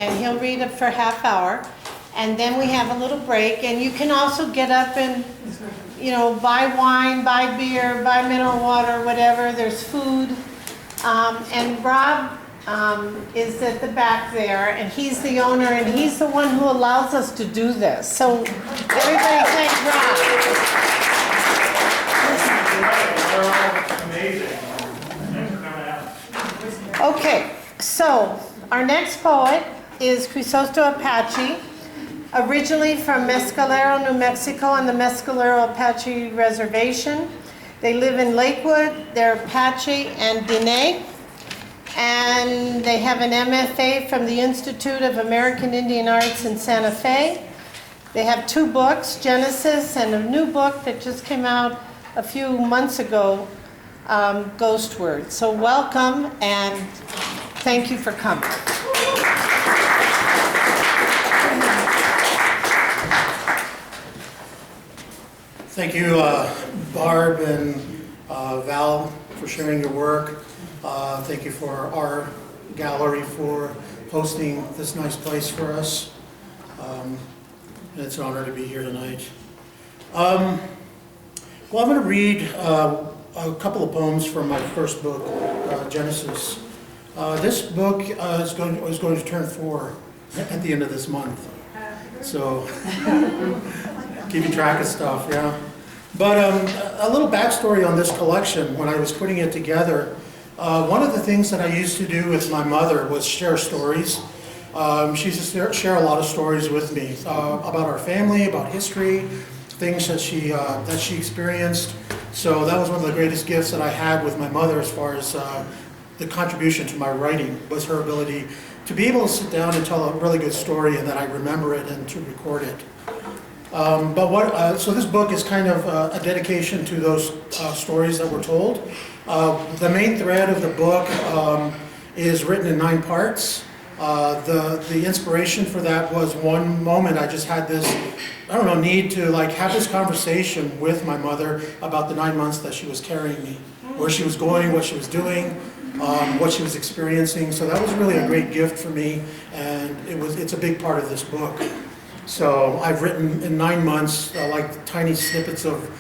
and he'll read it for a half hour, and then we have a little break, and you can also get up and, buy wine, buy beer, buy mineral water, whatever, there's food. And Rob is at the back there, and he's the owner, and he's the one who allows us to do this. So everybody thank Rob. Amazing. Thanks for coming out. Okay, so our next poet is Crisosto Apache, originally from Mescalero, New Mexico, on the Mescalero Apache Reservation. They live in Lakewood. They're Apache and Diné, and they have an MFA from the Institute of American Indian Arts in Santa Fe. They have 2 books, Genesis, and a new book that just came out a few months ago, Ghost Word. So welcome, and thank you for coming. Thank you, Barb and Val, for sharing your work. Thank you for our gallery for hosting this nice place for us. It's an honor to be here tonight. Well, I'm going to read a couple of poems from my first book, Genesis. This book is going to turn 4 at the end of this month. So, keeping track of stuff, yeah. But a little backstory on this collection. When I was putting it together, one of the things that I used to do with my mother was share stories. She used to share a lot of stories with me about our family, about history, things that she experienced. So that was one of the greatest gifts that I had with my mother as far as the contribution to my writing, was her ability to be able to sit down and tell a really good story and that I remember it and to record it. So this book is kind of a dedication to those stories that were told. The main thread of the book is written in 9 parts. The inspiration for that was one moment I just had this, need to have this conversation with my mother about the 9 months that she was carrying me, where she was going, what she was doing, what she was experiencing. So that was really a great gift for me, and it's a big part of this book. So I've written in 9 months tiny snippets of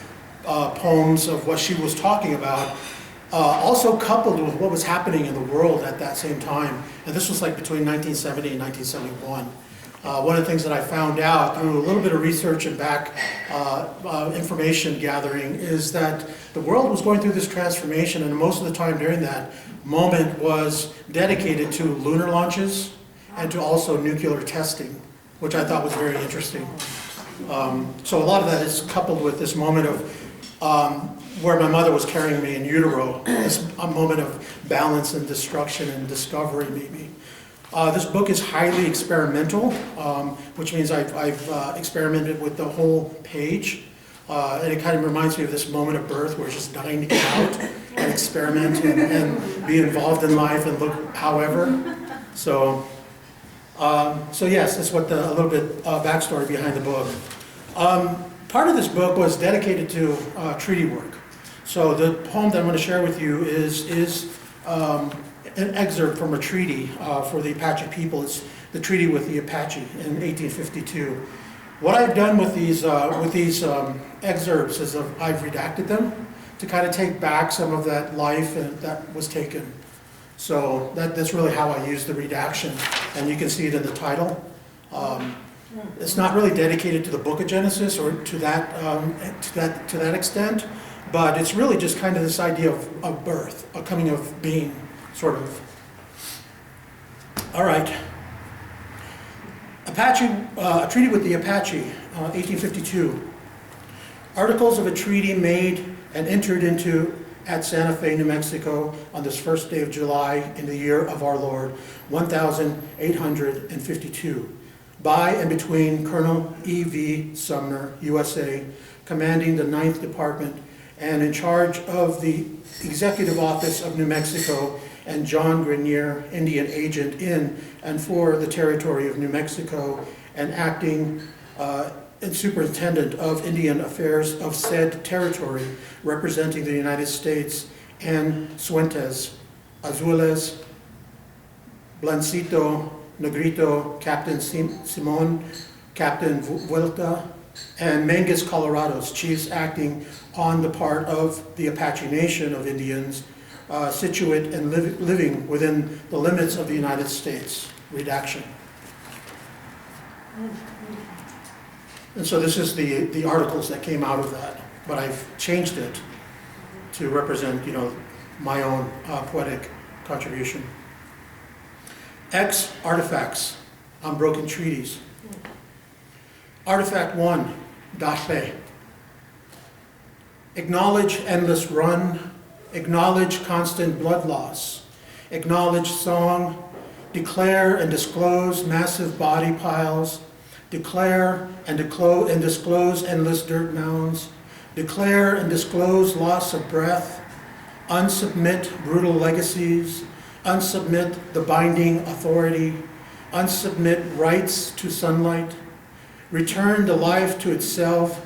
poems of what she was talking about, also coupled with what was happening in the world at that same time. And this was between 1970 and 1971. One of the things that I found out through a little bit of research and back information gathering is that the world was going through this transformation, and most of the time during that moment was dedicated to lunar launches and to also nuclear testing, which I thought was very interesting. So a lot of that is coupled with this moment of where my mother was carrying me in utero, a moment of balance and destruction and discovery maybe. This book is highly experimental, which means I've experimented with the whole page. And it kind of reminds me of this moment of birth where it's just dying to get out and experiment and be involved in life and look however. So yes, that's what a little bit backstory behind the book. Part of this book was dedicated to treaty work. So the poem that I'm going to share with you is an excerpt from a treaty for the Apache people. It's the treaty with the Apache in 1852. What I've done with these excerpts is I've redacted them to kind of take back some of that life that was taken. So that's really how I use the redaction, and you can see it in the title. It's not really dedicated to the book of Genesis or to that extent, but it's really just kind of this idea of birth, a coming of being, sort of. All right. Apache, a treaty with the Apache, 1852. Articles of a treaty made and entered into at Santa Fe, New Mexico, on this first day of July in the year of our Lord, 1852, by and between Colonel E.V. Sumner, USA, commanding the 9th Department and in charge of the Executive Office of New Mexico, and John Grenier, Indian agent in and for the territory of New Mexico, and acting and superintendent of Indian affairs of said territory, representing the United States, and Suentes, Azules, Blancito, Negrito, Captain Simon, Captain Vuelta, and Mangus Colorados, chiefs acting on the part of the Apache Nation of Indians, situate and living within the limits of the United States. Redaction. And so this is the articles that came out of that, but I've changed it to represent, my own poetic contribution. X artifacts, unbroken treaties. Artifact 1, Dahle. Acknowledge endless run, acknowledge constant blood loss, acknowledge song, declare and disclose massive body piles, declare and disclose endless dirt mounds, declare and disclose loss of breath, unsubmit brutal legacies, unsubmit the binding authority, unsubmit rights to sunlight, return the life to itself,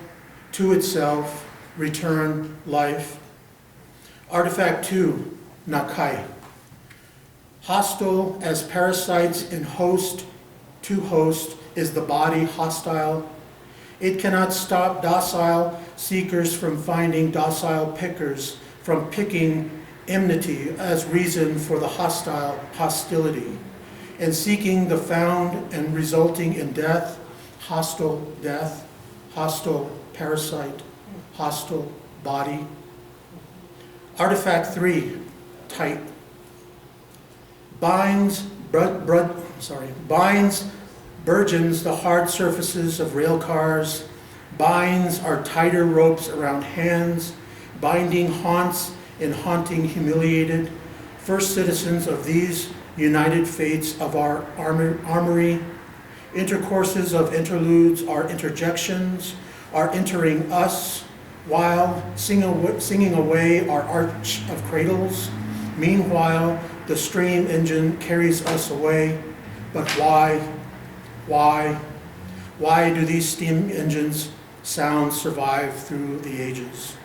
return life. Artifact 2, Nakai. Hostile as parasites in host to host is the body hostile. It cannot stop docile seekers from finding docile pickers, from picking enmity as reason for the hostile hostility, and seeking the found and resulting in death, hostile parasite, hostile body. Artifact 3, tight. Binds, burgeons the hard surfaces of rail cars, binds our tighter ropes around hands, binding haunts in haunting humiliated, first citizens of these united fates of our armory, intercourses of interludes, our interjections, are entering us, while singing away our arch of cradles. Meanwhile, the stream engine carries us away. But why do these steam engines' sounds survive through the ages?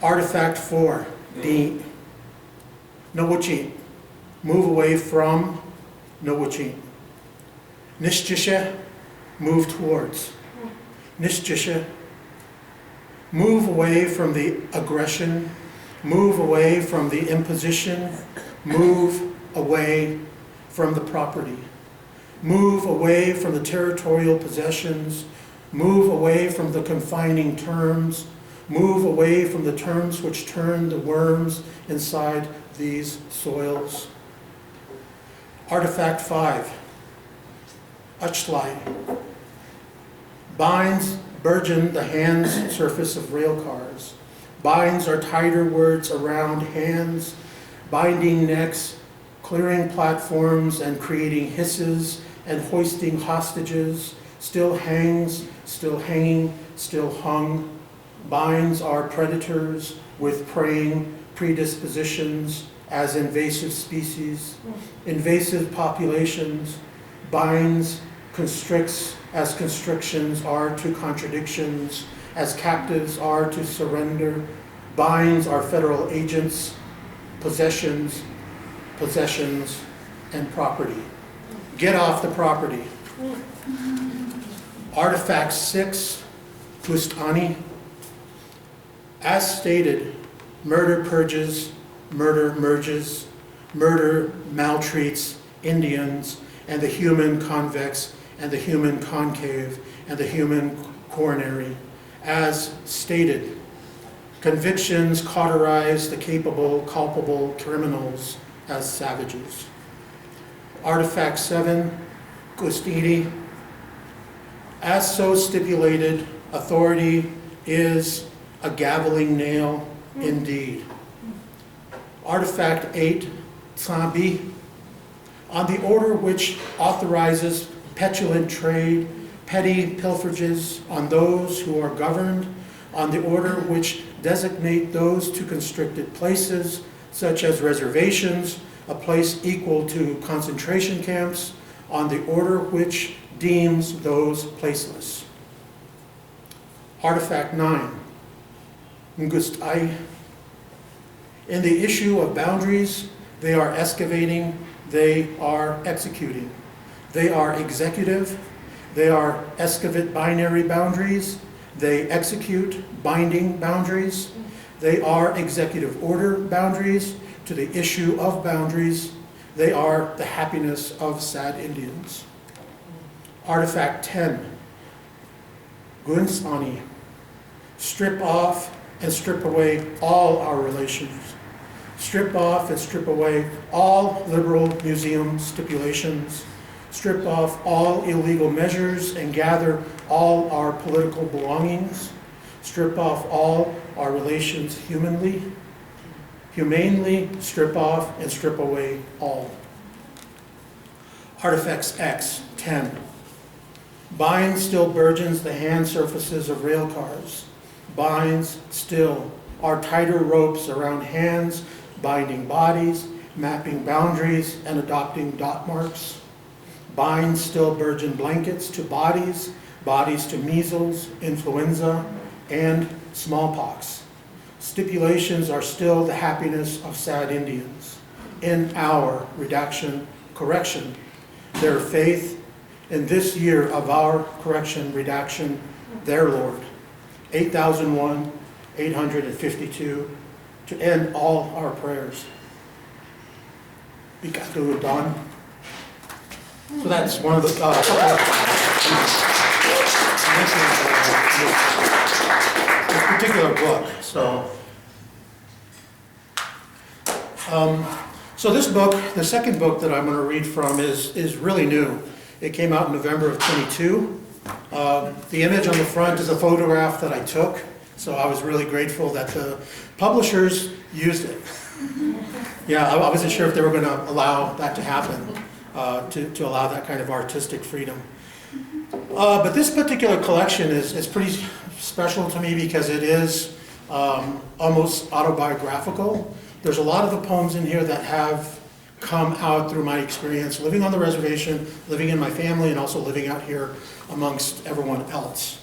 Artifact 4, Di. Nowuchi, move away from Nowuchi. Nishjisha, move towards. Nishjisha, move away from the aggression, move away from the imposition, move away from the property, move away from the territorial possessions, move away from the confining terms, move away from the terms which turn the worms inside these soils. Artifact 5, Achlai, binds burgeon the hands surface of rail cars, binds our tighter words around hands, binding necks, clearing platforms and creating hisses and hoisting hostages, still hangs, still hanging, still hung, binds our predators with preying predispositions as invasive species, invasive populations, binds, constricts as constrictions are to contradictions, as captives are to surrender, binds our federal agents, possessions, and property. Get off the property. Artifact 6, Pustani. As stated, murder purges, murder merges, murder maltreats Indians and the human convex and the human concave and the human coronary. As stated, convictions cauterize the capable, culpable criminals as savages. Artifact 7, Gustini. As so stipulated, authority is a gaveling nail indeed. Artifact 8, Tsabi. On the order which authorizes petulant trade, petty pilferages on those who are governed, on the order which designate those to constricted places, such as reservations, a place equal to concentration camps, on the order which deems those placeless. Artifact 9, Ngustai. In the issue of boundaries, they are excavating, they are executing. They are executive, they are excavate binary boundaries, they execute binding boundaries, they are executive order boundaries to the issue of boundaries, they are the happiness of sad Indians. Artifact 10, Gunsani, strip off and strip away all our relations. Strip off and strip away all liberal museum stipulations. Strip off all illegal measures and gather all our political belongings. Strip off all our relations humanely. Humanely strip off and strip away all. Artifacts X, 10. Binds still burgeons the hand surfaces of rail cars. Binds still are tighter ropes around hands, binding bodies, mapping boundaries, and adopting dot marks. Binds still burgeon blankets to bodies, bodies to measles, influenza, and smallpox. Stipulations are still the happiness of sad Indians. In our redaction correction, their faith in this year of our correction redaction, their Lord, 8001, 852, to end all our prayers. Bikatu Don. So that's one of the this particular book. So this book, the second book that I'm going to read from is really new. It came out in November of 22. The image on the front is a photograph that I took, so I was really grateful that the publishers used it. Yeah, I wasn't sure if they were going to allow that to happen, to allow that kind of artistic freedom. But this particular collection is pretty special to me because it is almost autobiographical. There's a lot of the poems in here that have come out through my experience living on the reservation, living in my family, and also living out here amongst everyone else.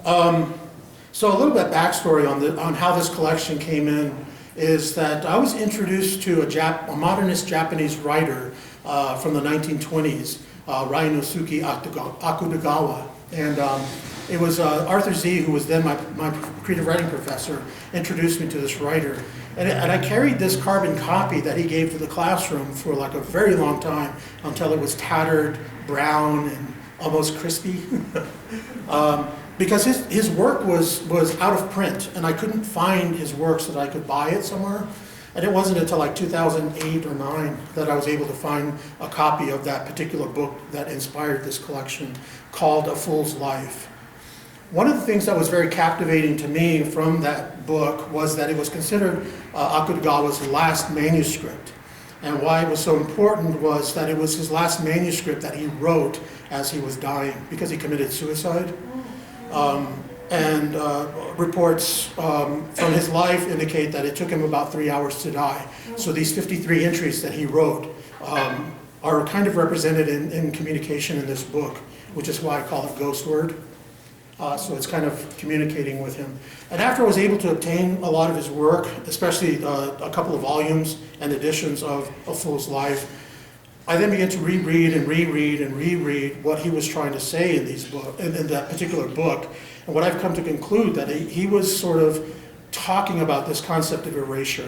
So a little bit backstory on how this collection came in is that I was introduced to a modernist Japanese writer from the 1920s, Rainosuke Akutagawa. And it was Arthur Z., who was then my creative writing professor, introduced me to this writer. And I carried this carbon copy that he gave to the classroom for like a very long time until it was tattered, brown, and almost crispy. Because his work was out of print, and I couldn't find his work so that I could buy it somewhere. And it wasn't until like 2008 or 9 that I was able to find a copy of that particular book that inspired this collection, called A Fool's Life. One of the things that was very captivating to me from that book was that it was considered Akutagawa's last manuscript. And why it was so important was that it was his last manuscript that he wrote as he was dying, because he committed suicide. Reports from his life indicate that it took him about 3 hours to die. So these 53 entries that he wrote are kind of represented in communication in this book, which is why I call it Ghost Word. So it's kind of communicating with him. And after I was able to obtain a lot of his work, especially a couple of volumes and editions of A Fool's Life, I then began to reread and reread and reread what he was trying to say in in that particular book. And what I've come to conclude that he was sort of talking about this concept of erasure.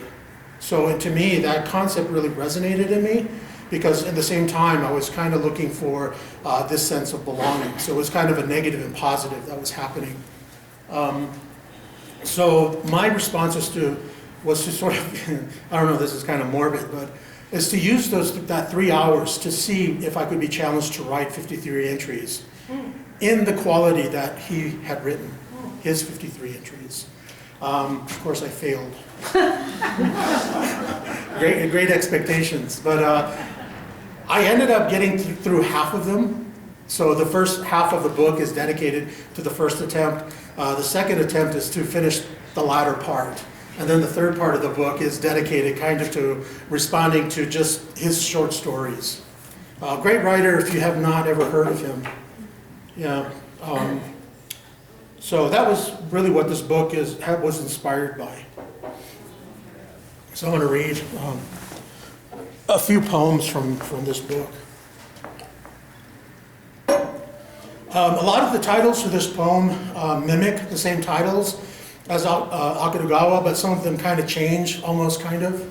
So to me, that concept really resonated in me, because at the same time, I was kind of looking for this sense of belonging. So it was kind of a negative and positive that was happening. So my response was to sort of, I don't know, this is kind of morbid, but is to use that 3 hours to see if I could be challenged to write 53 entries in the quality that he had written, his 53 entries. Of course, I failed. Great expectations, but I ended up getting through half of them. So the first half of the book is dedicated to the first attempt. The second attempt is to finish the latter part. And then the third part of the book is dedicated kind of to responding to just his short stories. Great writer if you have not ever heard of him. Yeah. So that was really what this book was inspired by. So I'm going to read. a few poems from this book. A lot of the titles for this poem mimic the same titles as Akutagawa, but some of them kind of change, almost kind of.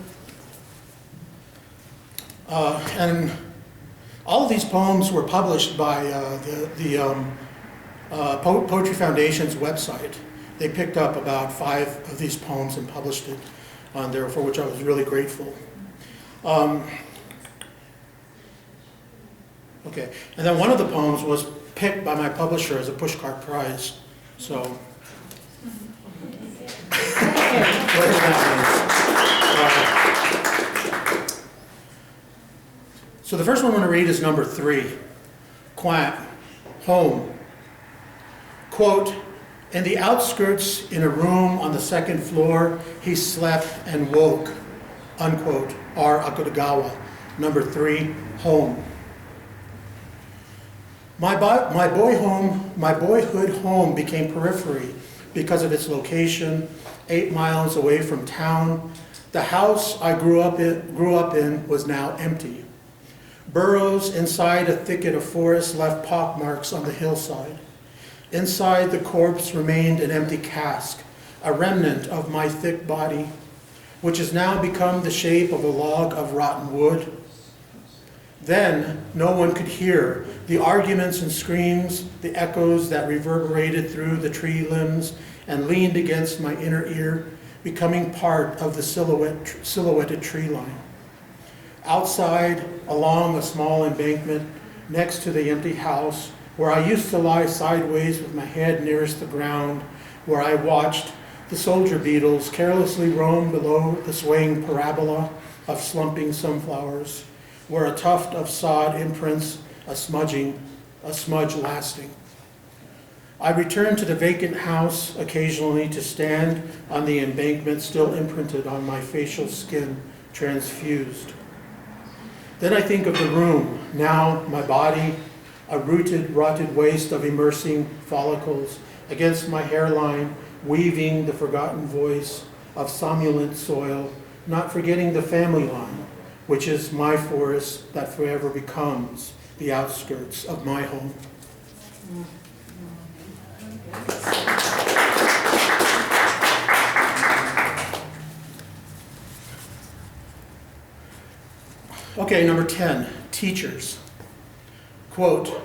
And all of these poems were published by the Poetry Foundation's website. They picked up about 5 of these poems and published it on there, for which I was really grateful. Okay, and then one of the poems was picked by my publisher as a pushcart prize. So, whatever that means. So the first one I'm going to read is number 3, Quiet, Home. Quote, in the outskirts, in a room on the 2nd floor, he slept and woke, unquote, R. Akutagawa. Number 3, Home. My boyhood home became periphery because of its location, 8 miles away from town. The house I grew up in was now empty. Burrows inside a thicket of forest left pockmarks on the hillside. Inside the corpse remained an empty cask, a remnant of my thick body, which has now become the shape of a log of rotten wood. Then no one could hear the arguments and screams, the echoes that reverberated through the tree limbs and leaned against my inner ear, becoming part of the silhouetted tree line. Outside, along a small embankment next to the empty house, where I used to lie sideways with my head nearest the ground, where I watched the soldier beetles carelessly roam below the swaying parabola of slumping sunflowers, where a tuft of sod imprints a smudge lasting. I returned to the vacant house occasionally to stand on the embankment still imprinted on my facial skin, transfused. Then I think of the room, now my body, a rotted waste of immersing follicles against my hairline, weaving the forgotten voice of somnolent soil, not forgetting the family line, which is my forest that forever becomes the outskirts of my home. Okay, number 10, teachers. Quote,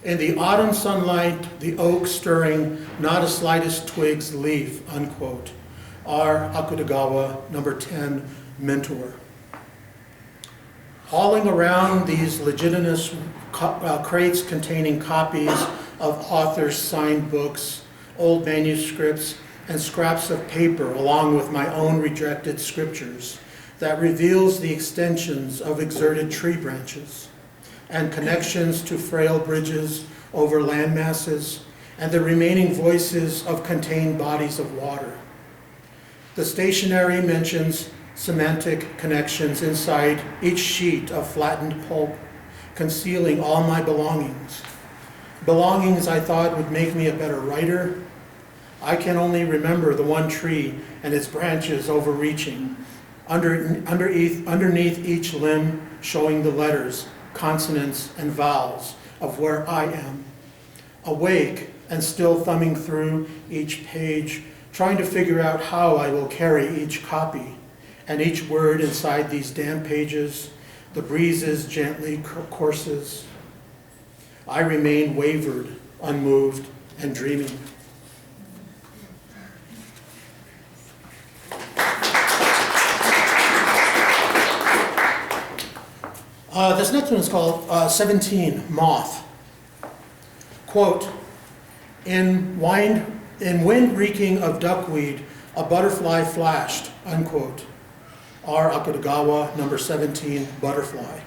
in the autumn sunlight, the oak stirring, not a slightest twig's leaf, unquote. R. Akutagawa, number 10, mentor. Hauling around these legitimate crates containing copies of authors' signed books, old manuscripts, and scraps of paper, along with my own rejected scriptures, that reveals the extensions of exerted tree branches and connections to frail bridges over land masses and the remaining voices of contained bodies of water. The stationery mentions semantic connections inside each sheet of flattened pulp, concealing all my belongings. Belongings I thought would make me a better writer. I can only remember the one tree and its branches overreaching, underneath each limb showing the letters, consonants, and vowels of where I am. Awake and still thumbing through each page, trying to figure out how I will carry each copy and each word inside these damn pages, the breezes gently courses. I remain wavered, unmoved, and dreaming. This next one is called 17, Moth. Quote, in wind reeking of duckweed, a butterfly flashed, unquote. R. Akutagawa, number 17, Butterfly.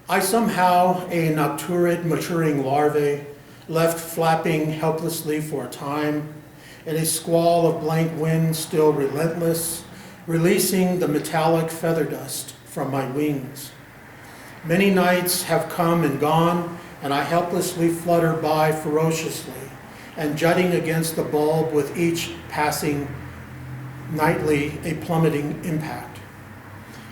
I somehow, a nocturid maturing larvae, left flapping helplessly for a time, in a squall of blank wind still relentless, releasing the metallic feather dust from my wings. Many nights have come and gone, and I helplessly flutter by ferociously, and jutting against the bulb with each passing nightly a plummeting impact.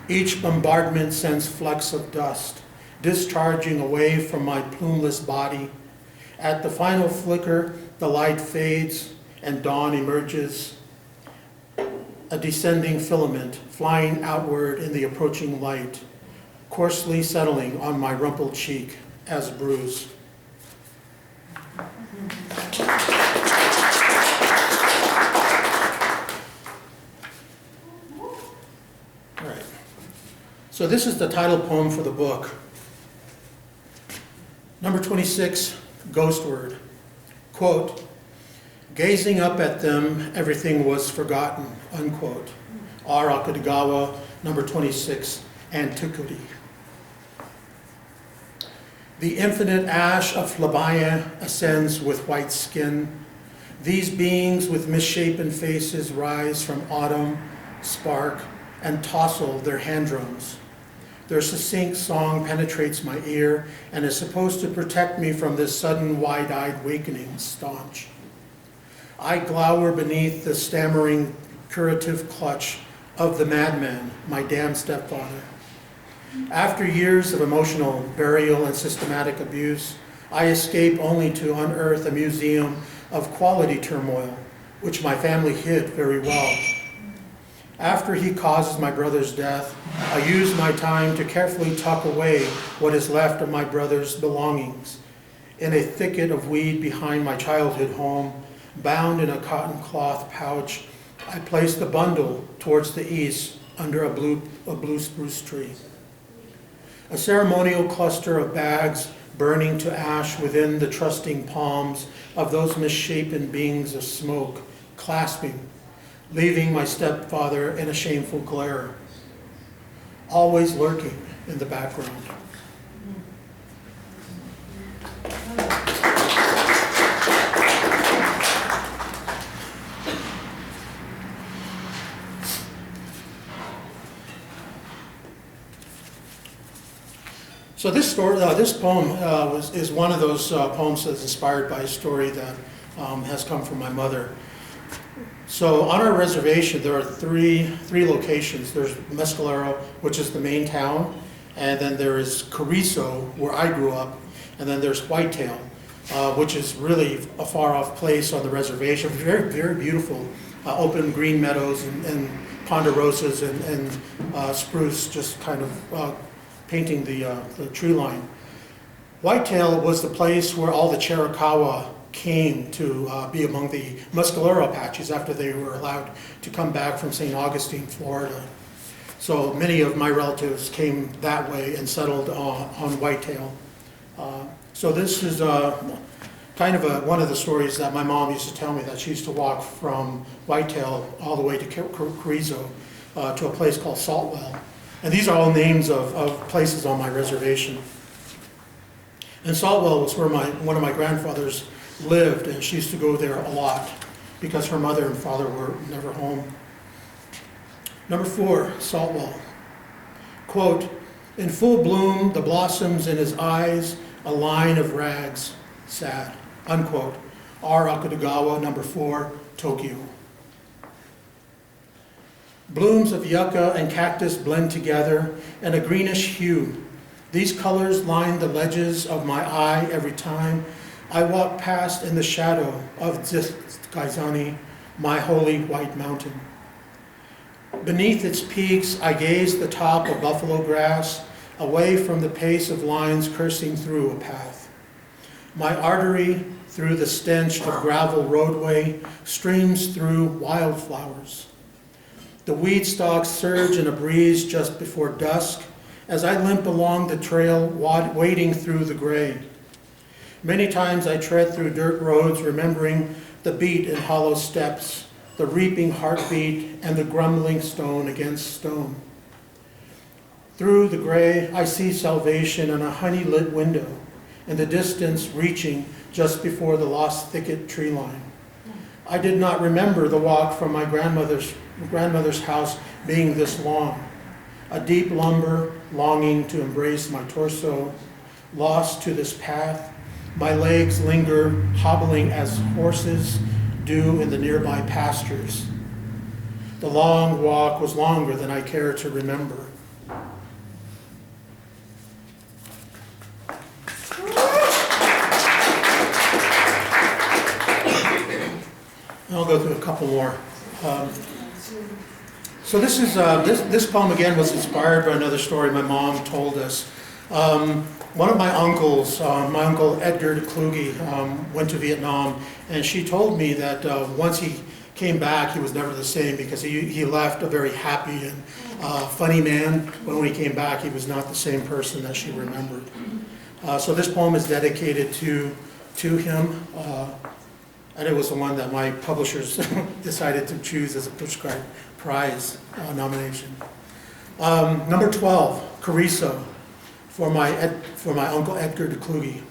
Each bombardment sends flecks of dust, discharging away from my plumeless body. At the final flicker, the light fades and dawn emerges, a descending filament flying outward in the approaching light, coarsely settling on my rumpled cheek as a bruise. All right. So this is the title poem for the book. Number 26, Ghost Word. Quote, gazing up at them, everything was forgotten, unquote. R. Akutagawa, number 26, Antiquity. The infinite ash of Flabaia ascends with white skin. These beings with misshapen faces rise from autumn, spark, and tousle their hand drums. Their succinct song penetrates my ear and is supposed to protect me from this sudden wide-eyed awakening staunch. I glower beneath the stammering curative clutch of the madman, my damned stepfather. After years of emotional burial and systematic abuse, I escape only to unearth a museum of quality turmoil, which my family hid very well. After he causes my brother's death, I use my time to carefully tuck away what is left of my brother's belongings. In a thicket of weed behind my childhood home, bound in a cotton cloth pouch, I place the bundle towards the east under a blue spruce tree. A ceremonial cluster of bags burning to ash within the trusting palms of those misshapen beings of smoke, clasping, leaving my stepfather in a shameful glare, always lurking in the background. So this story, this poem is one of those poems that's inspired by a story that has come from my mother. So on our reservation, there are three locations. There's Mescalero, which is the main town, and then there is Carrizo, where I grew up, and then there's Whitetail, which is really a far-off place on the reservation. Very, very beautiful, open green meadows and ponderosas and spruce, just kind of painting the tree line. Whitetail was the place where all the Chiricahua came to be among the Mescalero Apaches after they were allowed to come back from St. Augustine, Florida. So many of my relatives came that way and settled on Whitetail. So this is kind of one of the stories that my mom used to tell me, that she used to walk from Whitetail all the way to Carrizo to a place called Saltwell. And these are all names of places on my reservation. And Saltwell was where one of my grandfathers lived, and she used to go there a lot because her mother and father were never home. Number 4, Saltwell. Quote, in full bloom, the blossoms in his eyes, a line of rags, sad, unquote. R. Akutagawa, number 4, Tokyo. Blooms of yucca and cactus blend together in a greenish hue. These colors line the ledges of my eye every time I walk past in the shadow of Kaizani, my holy white mountain. Beneath its peaks, I gaze the top of buffalo grass, away from the pace of lines coursing through a path. My artery through the stench of gravel roadway streams through wildflowers. The weed stalks surge in a breeze just before dusk as I limp along the trail, wading through the gray. Many times I tread through dirt roads, remembering the beat in hollow steps, the reaping heartbeat, and the grumbling stone against stone. Through the gray, I see salvation in a honey-lit window, in the distance reaching just before the lost thicket tree line. I did not remember the walk from my grandmother's house being this long. A deep lumber longing to embrace my torso, lost to this path. My legs linger, hobbling as horses do in the nearby pastures. The long walk was longer than I care to remember. I'll go through a couple more. Um, So this is this poem again was inspired by another story my mom told us. One of my uncles, my uncle Edgar Kluge, went to Vietnam, and she told me that once he came back, he was never the same because he left a very happy and funny man. But when he came back, he was not the same person that she remembered. So this poem is dedicated to him, and it was the one that my publishers decided to choose as a Pushcart Prize nomination. Number 12, Carrizo, for my uncle Edgar de Kluge.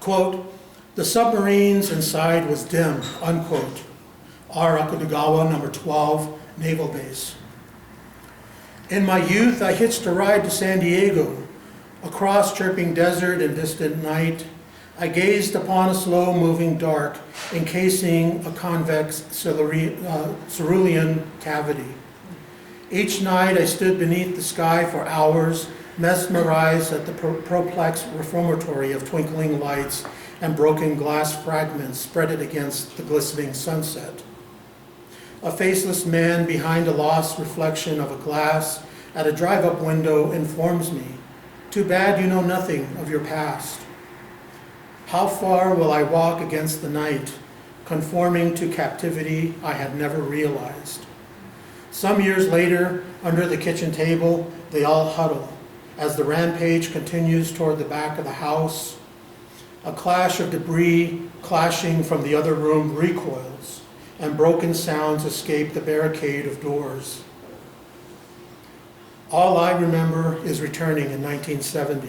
Quote, "The submarines inside was dim," unquote. R. Akutagawa, number 12, Naval Base. "In my youth, I hitched a ride to San Diego. Across chirping desert and distant night, I gazed upon a slow-moving dark encasing a convex cerulean cavity. Each night I stood beneath the sky for hours, mesmerized at the perplexed reformatory of twinkling lights and broken glass fragments spread against the glistening sunset. A faceless man behind a lost reflection of a glass at a drive-up window informs me, 'Too bad you know nothing of your past.' How far will I walk against the night, conforming to captivity I had never realized? Some years later, under the kitchen table, they all huddle. As the rampage continues toward the back of the house, a clash of debris clashing from the other room recoils, and broken sounds escape the barricade of doors. All I remember is returning in 1970.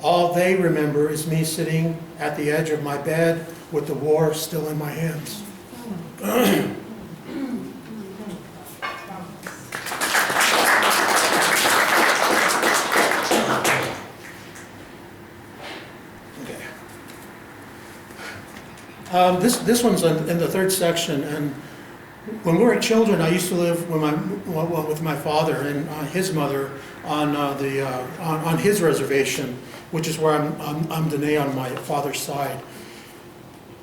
All they remember is me sitting at the edge of my bed with the war still in my hands." This one's in the third section, and when we were children, I used to live with my father and his mother on his reservation, which is where I'm Dene on my father's side.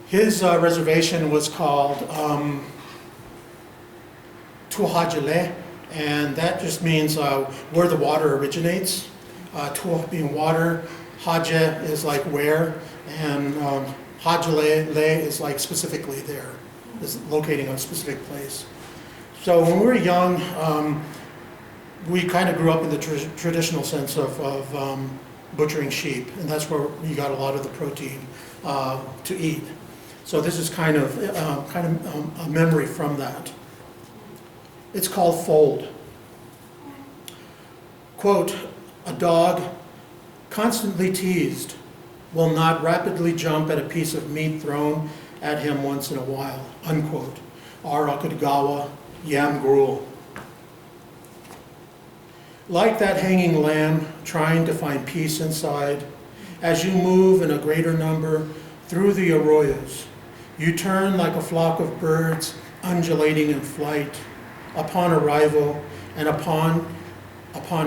His reservation was called Tuhajale, and that just means where the water originates. Tuh being water, Haja is like where, and Hajale is like specifically there, is locating a specific place. So when we were young, we kind of grew up in the traditional sense of butchering sheep, and that's where you got a lot of the protein to eat. So this is kind of a memory from that. It's called Fold. Quote, "A dog, constantly teased, will not rapidly jump at a piece of meat thrown at him once in a while," unquote. R. Akutagawa, Yam Gruel. Like that hanging lamb trying to find peace inside, as you move in a greater number through the arroyos, you turn like a flock of birds undulating in flight. Upon arrival and upon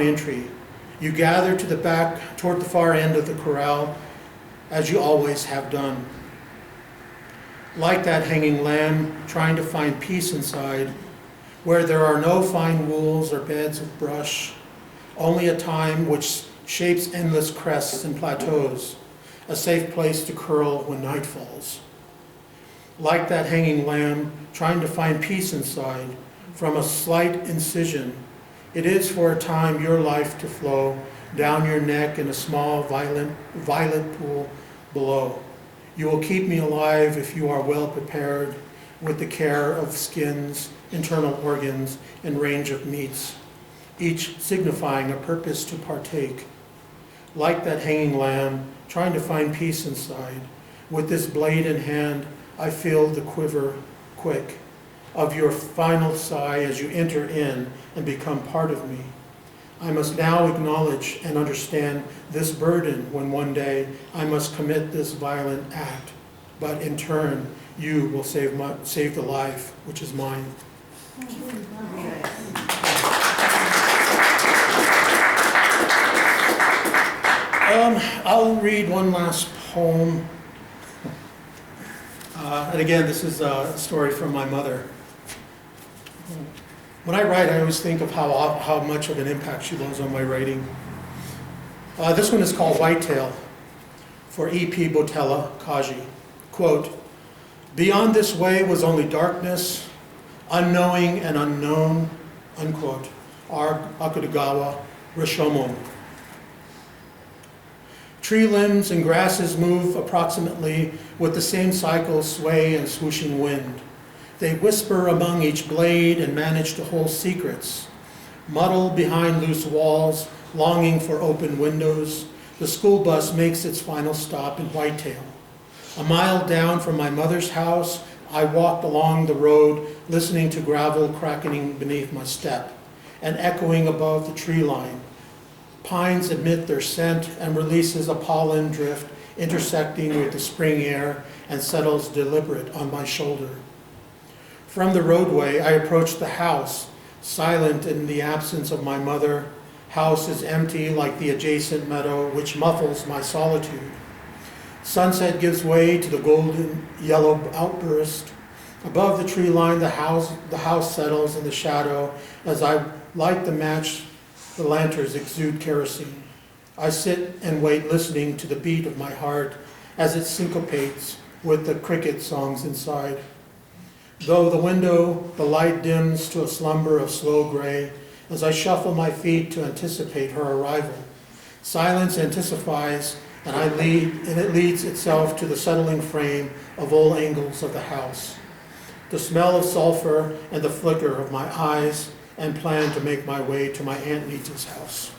entry, you gather to the back toward the far end of the corral, as you always have done. Like that hanging lamb trying to find peace inside, where there are no fine wools or beds of brush, only a time which shapes endless crests and plateaus, a safe place to curl when night falls. Like that hanging lamb trying to find peace inside, from a slight incision, it is for a time your life to flow down your neck in a small violet pool below. You will keep me alive if you are well prepared with the care of skins, internal organs, and range of meats, each signifying a purpose to partake. Like that hanging lamb, trying to find peace inside, with this blade in hand, I feel the quiver quick of your final sigh as you enter in and become part of me. I must now acknowledge and understand this burden when one day I must commit this violent act, but in turn, you will save the life which is mine. I'll read one last poem. And again, this is a story from my mother. When I write, I always think of how much of an impact she was on my writing. This one is called Whitetail for E.P. Botella Kaji. Quote, "Beyond this way was only darkness, unknowing and unknown," unquote. R. Akutagawa Rashomon. Tree limbs and grasses move approximately with the same cycle, sway and swooshing wind. They whisper among each blade and manage to hold secrets. Muddle behind loose walls, longing for open windows, the school bus makes its final stop in Whitetail. A mile down from my mother's house, I walked along the road, listening to gravel cracking beneath my step and echoing above the tree line. Pines emit their scent and releases a pollen drift intersecting with the spring air and settles deliberate on my shoulder. From the roadway, I approached the house, silent in the absence of my mother. House is empty like the adjacent meadow, which muffles my solitude. Sunset gives way to the golden yellow outburst. Above the tree line, the house settles in the shadow as I light the match. The lanterns exude kerosene. I sit and wait, listening to the beat of my heart as it syncopates with the cricket songs inside. Though the window, the light dims to a slumber of slow gray as I shuffle my feet to anticipate her arrival. Silence intensifies, and it leads itself to the settling frame of all angles of the house. The smell of sulfur and the flicker of my eyes, and plan to make my way to my Aunt Nita's house.